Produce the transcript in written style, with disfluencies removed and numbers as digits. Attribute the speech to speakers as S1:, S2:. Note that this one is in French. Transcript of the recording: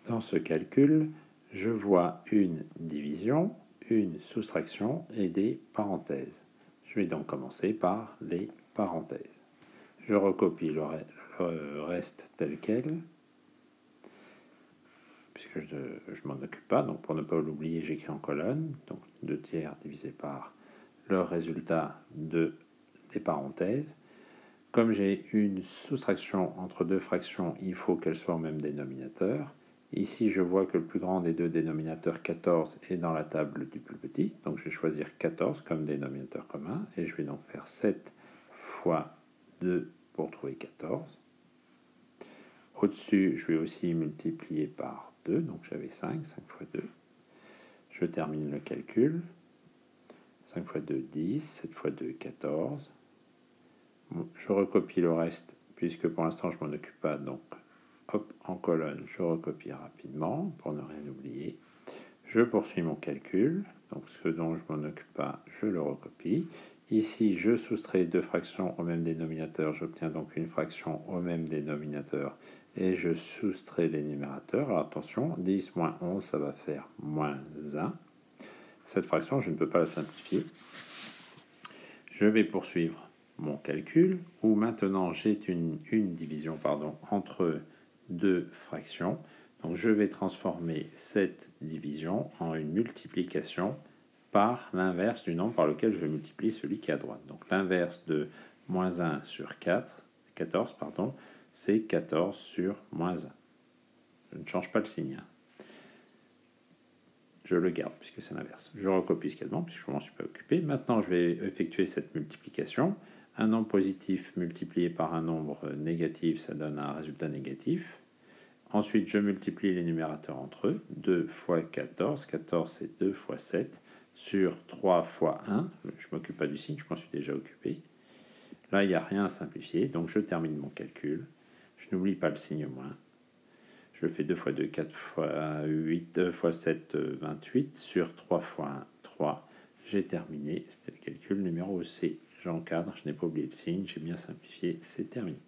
S1: Dans ce calcul, je vois une division, une soustraction et des parenthèses. Je vais donc commencer par les parenthèses. Je recopie le reste tel quel, puisque je ne m'en occupe pas. Donc pour ne pas l'oublier, j'écris en colonne. Donc 2 tiers divisé par le résultat des parenthèses. Comme j'ai une soustraction entre deux fractions, il faut qu'elles soient au même dénominateur. Ici, je vois que le plus grand des deux dénominateurs, 14, est dans la table du plus petit. Donc, je vais choisir 14 comme dénominateur commun. Et je vais donc faire 7 fois 2 pour trouver 14. Au-dessus, je vais aussi multiplier par 2. Donc, j'avais 5 fois 2. Je termine le calcul. 5 fois 2, 10. 7 fois 2, 14. Je recopie le reste, puisque pour l'instant, je ne m'en occupe pas. Donc, hop, en colonne, je recopie rapidement pour ne rien oublier. Je poursuis mon calcul. Donc, ce dont je ne m'en occupe pas, je le recopie. Ici, je soustrais deux fractions au même dénominateur. J'obtiens donc une fraction au même dénominateur. Et je soustrais les numérateurs. Alors, attention, 10 moins 11, ça va faire moins 1. Cette fraction, je ne peux pas la simplifier. Je vais poursuivre mon calcul, où maintenant j'ai une division entre deux fractions. Donc je vais transformer cette division en une multiplication par l'inverse du nombre par lequel je multiplie celui qui est à droite. Donc l'inverse de moins 1 sur 14, c'est 14 sur moins 1. Je ne change pas le signe. Je le garde puisque c'est l'inverse. Je recopie ce qu'il y a dedans puisque je ne m'en suis pas occupé. Maintenant, je vais effectuer cette multiplication. Un nombre positif multiplié par un nombre négatif, ça donne un résultat négatif. Ensuite, je multiplie les numérateurs entre eux. 2 fois 14. 14, c'est 2 fois 7 sur 3 fois 1. Je ne m'occupe pas du signe, je m'en suis déjà occupé. Là, il n'y a rien à simplifier, donc je termine mon calcul. Je n'oublie pas le signe moins. Je fais 2 fois 2, 4 fois 8, 2 fois 7, 28, sur 3 fois 1, 3. J'ai terminé, c'était le calcul numéro C. J'encadre, je n'ai pas oublié le signe, j'ai bien simplifié, c'est terminé.